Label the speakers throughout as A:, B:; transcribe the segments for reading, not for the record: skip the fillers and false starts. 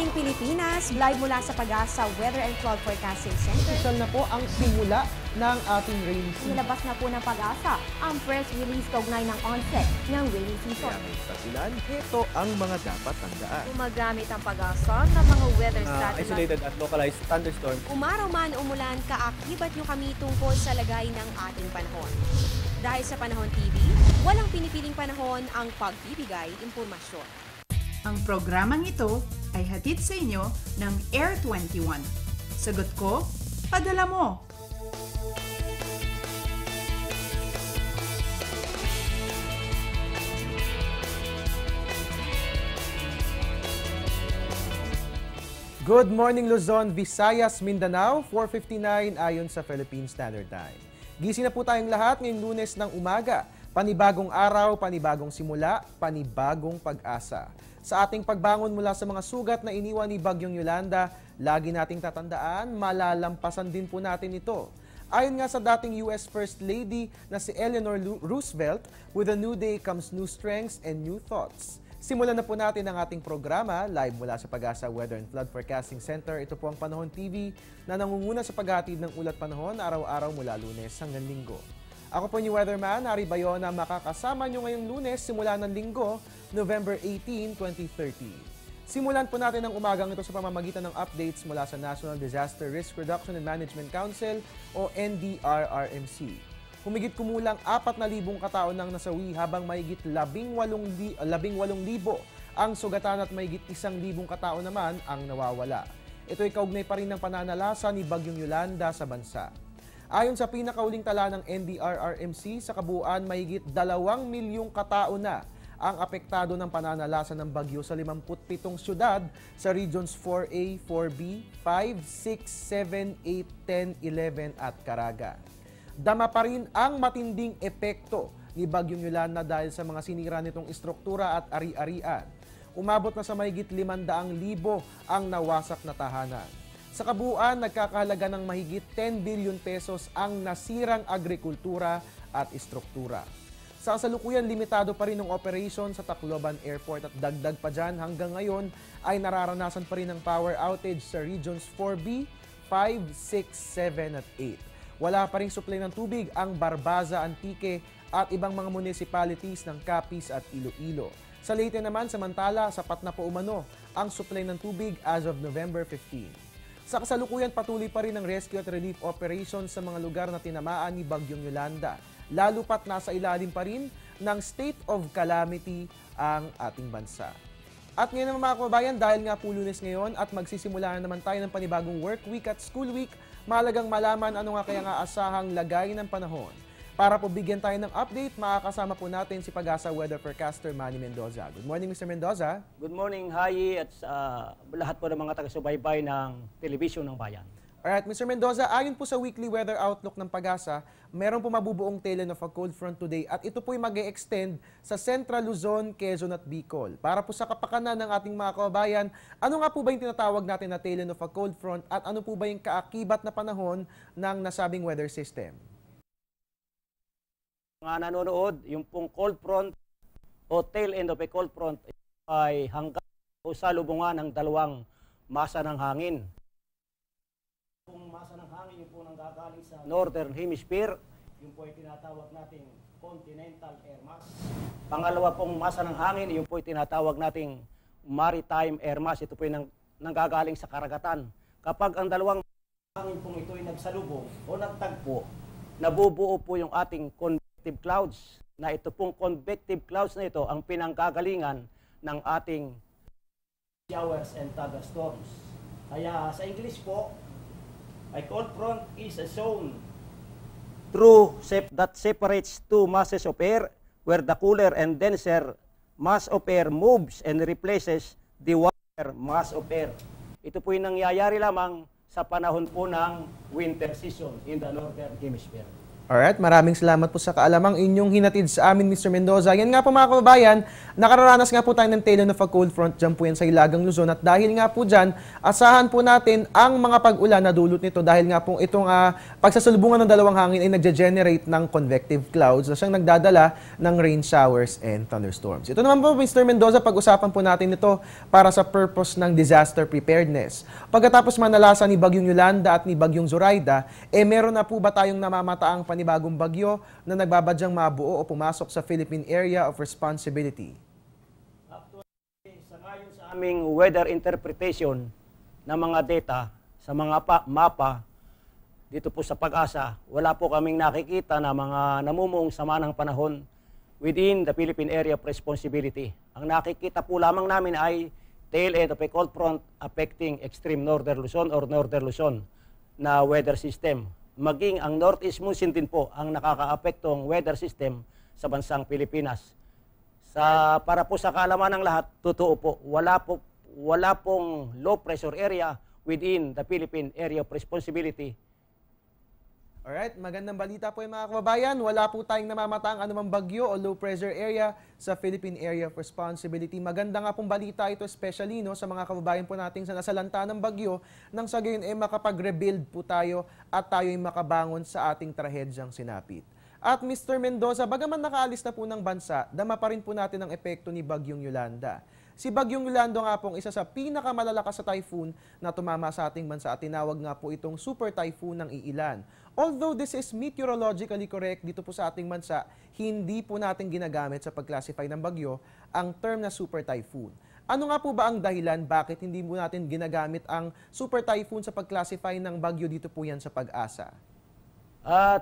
A: morning, Pilipinas! Live mula sa Pag-asa Weather and Cloud Forecasting Center.
B: Official na po ang simula ng ating rainy season.
A: Nilabas na po ng Pag-asa ang press release kaugnay ng onset ng rainy season.
C: Kasilan, ito ang mga dapat tandaan.
A: Gumagamit ang Pag-asa ng mga weather satellite.
C: Isolated at localized thunderstorms.
A: Umaraw man umulan, kaakibat nyo kami tungkol sa lagay ng ating panahon. Dahil sa Panahon TV, walang pinipiling panahon ang pagbibigay impormasyon.
D: Ang programang ito ay hatid sa inyo ng Air 21. Sagot ko, padala mo!
B: Good morning Luzon, Visayas, Mindanao, 4:59 ayon sa Philippine Standard Time. Gising na po tayong lahat ngayong Lunes ng umaga. Panibagong araw, panibagong simula, panibagong pag-asa. Sa ating pagbangon mula sa mga sugat na iniwan ni Bagyong Yolanda, lagi nating tatandaan, malalampasan din po natin ito. Ayon nga sa dating US First Lady na si Eleanor Roosevelt, with a new day comes new strengths and new thoughts. Simulan na po natin ang ating programa live mula sa Pag-asa Weather and Flood Forecasting Center. Ito po ang Panahon TV na nangunguna sa paghatid ng ulat panahon araw-araw mula Lunes hanggang Linggo. Ako po yung Weatherman, Harry Bayona, makakasama nyo ngayong Lunes simula ng Linggo, November 18, 2030. Simulan po natin ang umagang ito sa pamamagitan ng updates mula sa National Disaster Risk Reduction and Management Council o NDRRMC. Humigit kumulang 4,000 katao nang nasawi habang mahigit 18,000 ang sugatan at mahigit 1,000 katao naman ang nawawala. Ito ay kaugnay pa rin ng pananalasa ni Bagyong Yolanda sa bansa. Ayon sa pinakauling tala ng NDRRMC, sa kabuuan mahigit 2 milyong katao na ang apektado ng pananalasa ng bagyo sa 57 syudad sa Regions 4A, 4B, 5, 6, 7, 8, 10, 11 at Caraga. Dama pa rin ang matinding epekto ni Bagyong Yolanda dahil sa mga sinira nitong istruktura at ari-arian. Umabot na sa mahigit 500,000 ang nawasak na tahanan. Sa kabuuan, nagkakahalaga ng mahigit 10 billion pesos ang nasirang agrikultura at istruktura. Sa kasalukuyan, limitado pa rin ang operation sa Tacloban Airport at dagdag pa dyan hanggang ngayon ay nararanasan pa rin ang power outage sa Regions 4B, 5, 6, 7 at 8. Wala pa ring supply ng tubig ang Barbaza, Antique at ibang mga municipalities ng Capiz at Iloilo. Sa Leyte naman, samantala, sapat na po umano ang supply ng tubig as of November 15. Sa kasalukuyan, patuloy pa rin ang rescue at relief operations sa mga lugar na tinamaan ni Bagyong Yolanda. Lalo pat nasa ilalim pa rin ng state of calamity ang ating bansa. At ngayon naman mga kababayan, dahil nga po Lunes ngayon at magsisimula na naman tayo ng panibagong work week at school week, mahalagang malaman ano nga kaya nga asahang lagay ng panahon. Para po bigyan tayo ng update, makakasama po natin si Pag-asa Weather Forecaster Manny Mendoza. Good morning, Mr. Mendoza.
E: Good morning, Hayi, at lahat po ng mga taga-subaybay ng Telebisyon ng Bayan.
B: Alright, Mr. Mendoza, ayon po sa weekly weather outlook ng Pag-asa, meron po mabubuong tail end of a cold front today at ito po ay mag-e-extend sa Central Luzon, Quezon at Bicol. Para po sa kapakanan ng ating mga kababayan, ano nga po ba yung tinatawag natin na tail end of a cold front at ano po ba yung kaakibat na panahon ng nasabing weather system?
E: Mga nanonood, yung pong cold front o tail end of a cold front ay hanggang o salubungan ng dalawang masa ng hangin. Kung masa ng hangin, yung po nanggagaling sa Northern Hemisphere, yung po ay tinatawag nating continental air mass. Pangalawa pong masa ng hangin, yung po ay tinatawag nating maritime air mass. Ito po ay nanggagaling sa karagatan. Kapag ang dalawang hangin pong ito ay nagsalubong o nagtagpo, nabubuo po yung ating convective clouds. Na ito pong convective clouds na ito ang pinanggagalingan ng ating showers and thunderstorms. Kaya sa English po, a cold front is a zone that separates two masses of air where the cooler and denser mass of air moves and replaces the warmer mass of air. Ito po yung nangyayari lamang sa panahon po ng winter season in the Northern Hemisphere.
B: Alright, maraming salamat po sa kaalamang inyong hinatid sa amin, Mr. Mendoza. Yan nga po mga kababayan, nakararanas nga po tayo ng tail end of a cold front dyan po yan sa Ilagang Luzon. At dahil nga po dyan, asahan po natin ang mga pag-ulan na dulot nito dahil nga po itong pagsasalubungan ng dalawang hangin ay nagge-generate ng convective clouds na siyang nagdadala ng rain showers and thunderstorms. Ito naman po, Mr. Mendoza, pag-usapan po natin ito para sa purpose ng disaster preparedness. Pagkatapos manalasa ni Bagyong Yolanda at ni Bagyong Zoraida, meron na po ba tayong namamataang panibagong bagyo na nagbabadyang mabuo o pumasok sa Philippine Area of Responsibility?
E: Actually, sa ngayon sa aming weather interpretation ng mga data sa mga mapa dito po sa Pag-asa, wala po kaming nakikita na mga namumuong sama ng panahon within the Philippine Area of Responsibility. Ang nakikita po lamang namin ay tail end of a cold front affecting extreme northern Luzon or northern Luzon na weather system. Maging ang northeast monsoon din po ang nakakaapektong weather system sa bansang Pilipinas. Para po sa kaalaman ng lahat, totoo po, wala pong low pressure area within the Philippine Area of Responsibility.
B: Alright, magandang balita po yung mga kababayan. Wala po tayong namamataang anumang bagyo o low pressure area sa Philippine Area of Responsibility. Maganda nga pong balita ito, especially sa mga kababayan po nating sa nasalanta ng bagyo, nang sa gayon makapag-rebuild po tayo at tayo ay makabangon sa ating trahedyang sinapit. At Mr. Mendoza, bagaman nakaalis na po ng bansa, dama pa rin po natin ang epekto ni Bagyong Yolanda. Si Bagyong Yolanda nga pong isa sa pinakamalalakas sa typhoon na tumama sa ating bansa at tinawag nga po itong super typhoon ng iilan. Although this is meteorologically correct dito po sa ating bansa, hindi po natin ginagamit sa pag-classify ng bagyo ang term na super typhoon. Ano nga po ba ang dahilan bakit hindi po natin ginagamit ang super typhoon sa pag-classify ng bagyo dito po yan sa Pag-asa?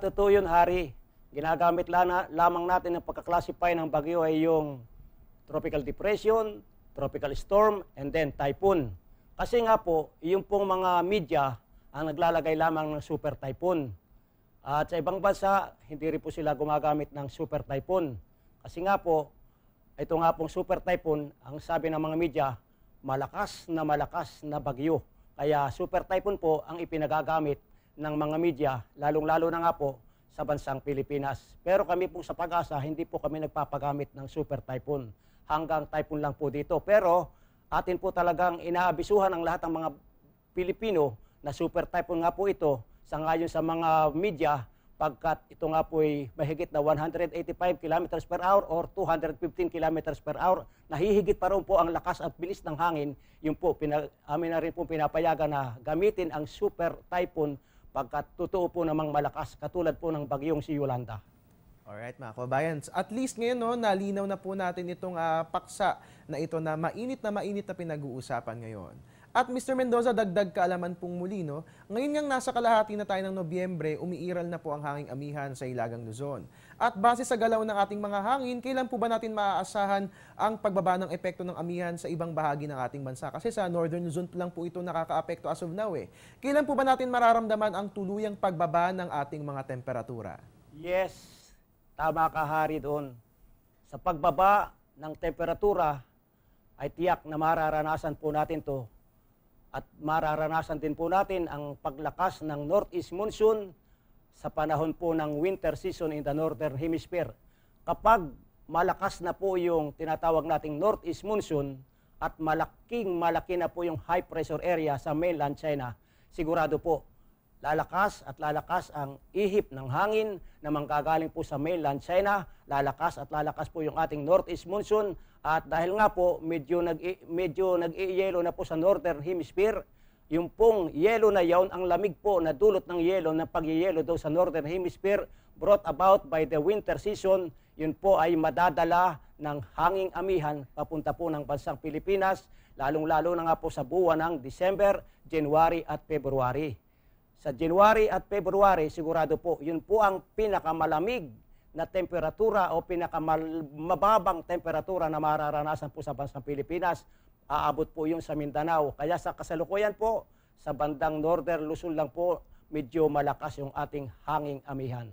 E: Totoo yun, Hari. Ginagamit lamang natin ang pagka-classify ng bagyo ay yung tropical depression, tropical storm, and then typhoon. Kasi nga po, yung pong mga media ang naglalagay lamang ng super typhoon. At sa ibang bansa, hindi rin po sila gumagamit ng super typhoon. Kasi nga po, ito nga pong super typhoon, ang sabi ng mga media, malakas na bagyo. Kaya super typhoon po ang ipinagagamit ng mga media, lalong-lalo na nga po sa bansang Pilipinas. Pero kami po sa Pag-asa, hindi po kami nagpapagamit ng super typhoon. Hanggang typhoon lang po dito. Pero atin po talagang inaabisuhan ang lahat ng mga Pilipino na super typhoon nga po ito sa ngayon sa mga media pagkat ito nga po ay mahigit na 185 km per hour or 215 km per hour. Nahihigit pa rin po ang lakas at bilis ng hangin. Yun po, amin na rin po pinapayagan na gamitin ang super typhoon pagkat totoo po namang malakas katulad po ng bagyong si Yolanda.
B: Alright mga kababayan, at least ngayon nalinaw na po natin itong paksa na ito na mainit na pinag-uusapan ngayon. At Mr. Mendoza, dagdag kaalaman pong muli, ngayon ngang nasa kalahati na tayo ng Nobyembre, umiiral na po ang hanging amihan sa Ilagang Luzon. At base sa galaw ng ating mga hangin, kailan po ba natin maaasahan ang pagbaba ng epekto ng amihan sa ibang bahagi ng ating bansa? Kasi sa Northern Luzon lang po ito nakakaapekto as of now. Kailan po ba natin mararamdaman ang tuluyang pagbaba ng ating mga temperatura?
E: Yes. Tama ka, Hari, doon. Sa pagbaba ng temperatura, ay tiyak na mararanasan po natin to. At mararanasan din po natin ang paglakas ng northeast monsoon sa panahon po ng winter season in the northern hemisphere. Kapag malakas na po yung tinatawag nating northeast monsoon at malaki na po yung high pressure area sa mainland China, sigurado po, lalakas ang ihip ng hangin na manggagaling po sa mainland China, lalakas po yung ating northeast monsoon at dahil nga po medyo nag-i-yelo na po sa northern hemisphere, yung pong yelo na yaon, ang lamig po na dulot ng yelo, ng pag-yelo daw sa northern hemisphere brought about by the winter season, yun po ay madadala ng hanging amihan papunta po ng bansang Pilipinas, lalong-lalo na nga po sa buwan ng December, January at February. Sa January at February, sigurado po, yun po ang pinakamalamig na temperatura o pinakamababang temperatura na mararanasan po sa bansang Pilipinas. Aabot po yun sa Mindanao. Kaya sa kasalukuyan po, sa bandang Northern Luzon lang po, medyo malakas yung ating hanging amihan.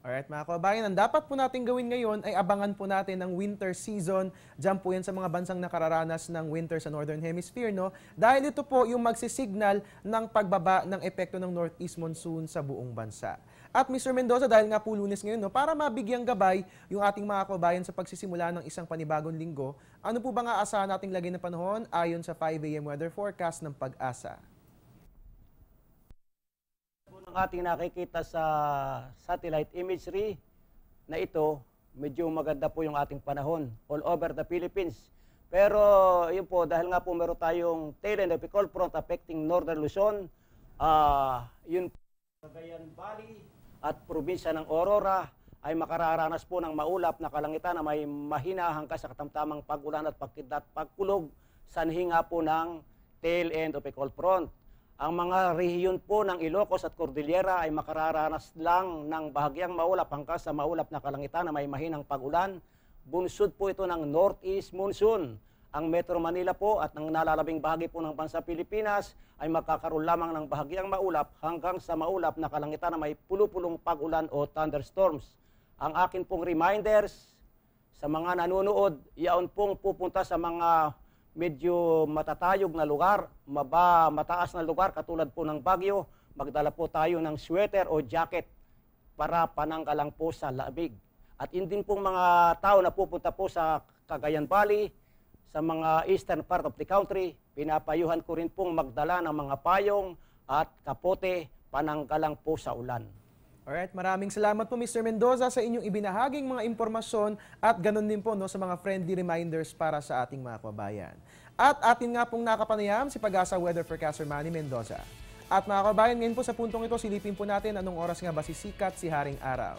B: Alright mga kababayan, ang dapat po natin gawin ngayon ay abangan po natin ng winter season. Diyan po yan sa mga bansang nakararanas ng winter sa Northern Hemisphere, dahil ito po yung magsisignal ng pagbaba ng epekto ng Northeast Monsoon sa buong bansa. At Mr. Mendoza, dahil nga po Lunes ngayon, no, para mabigyang gabay yung ating mga kababayan sa pagsisimula ng isang panibagong linggo, ano po ba nga asahan nating lagay ng panahon ayon sa 5 a.m. weather forecast ng Pag-asa?
E: Ang ating nakikita sa satellite imagery na ito, medyo maganda po yung ating panahon all over the Philippines. Pero yun po, dahil nga po meron tayong tail end of a cold front affecting northern Luzon, yun po, Cagayan Valley at probinsya ng Aurora ay makararanas po ng maulap na kalangitan na may mahina hanggang sa katamtamang pag-ulan at pagkidlat pagkulog sanhi nga po ng tail end of a cold front. Ang mga rehiyon po ng Ilocos at Cordillera ay makararanas lang ng bahagyang maulap hanggang sa maulap na kalangitan na may mahinang pag-ulan. Bunsod po ito ng northeast monsoon. Ang Metro Manila po at ng nalalabing bahagi po ng bansa Pilipinas ay magkakaroon lamang ng bahagyang maulap hanggang sa maulap na kalangitan na may pulupulong pag-ulan o thunderstorms. Ang akin pong reminders sa mga nanonood, iyaon pong pupunta sa mga medyo matatayog na lugar, mataas na lugar katulad po ng Baguio, magdala po tayo ng sweater o jacket para pananggalang po sa lamig. At yun din pong mga tao na pupunta po sa Cagayan Valley, sa mga eastern part of the country, pinapayuhan ko rin pong magdala ng mga payong at kapote pananggalang po sa ulan.
B: Alright, maraming salamat po Mr. Mendoza sa inyong ibinahaging mga impormasyon at ganun din po no, sa mga friendly reminders para sa ating mga kababayan. At atin nga pong nakapanayam si Pag-asa Weather Forecaster Manny Mendoza. At mga kababayan, ngayon po sa puntong ito, silipin po natin anong oras nga ba sisikat si Haring Araw.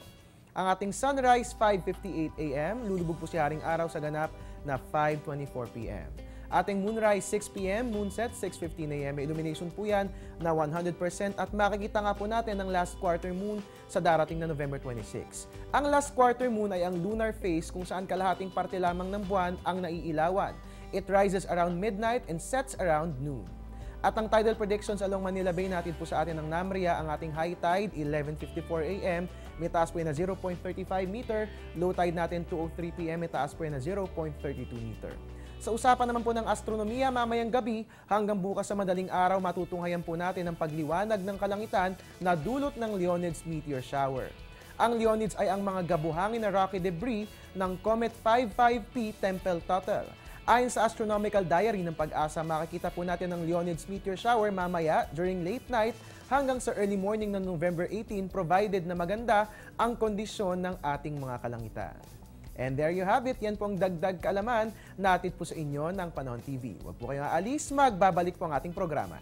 B: Ang ating sunrise, 5:58 a.m., lulubog po si Haring Araw sa ganap na 5:24 p.m. Ating moonrise 6 p.m., moonset 6:15 a.m. May illumination po yan na 100% at makikita nga po natin ang last quarter moon sa darating na November 26. Ang last quarter moon ay ang lunar phase kung saan kalahating parte lamang ng buwan ang naiilawan. It rises around midnight and sets around noon. At ang tidal predictions along Manila Bay natin po sa atin ng NAMRIA, ang ating high tide 11:54 a.m. may taas po na 0.35 meter, low tide natin 2:03 p.m. may taas po na 0.32 meter. Sa usapan naman po ng astronomiya, mamayang gabi hanggang bukas sa madaling araw, matutunghayan po natin ang pagliwanag ng kalangitan na dulot ng Leonids meteor shower. Ang Leonids ay ang mga gabuhangin na rocky debris ng Comet 55P Tempel-Tuttle. Ayon sa Astronomical Diary ng Pag-asa, makikita po natin ang Leonids meteor shower mamaya during late night hanggang sa early morning ng November 18 provided na maganda ang kondisyon ng ating mga kalangitan. And there you have it, yan pong dagdag kaalaman natin po sa inyo ng Panahon TV. Huwag po kayong aalis, magbabalik po ang ating programa.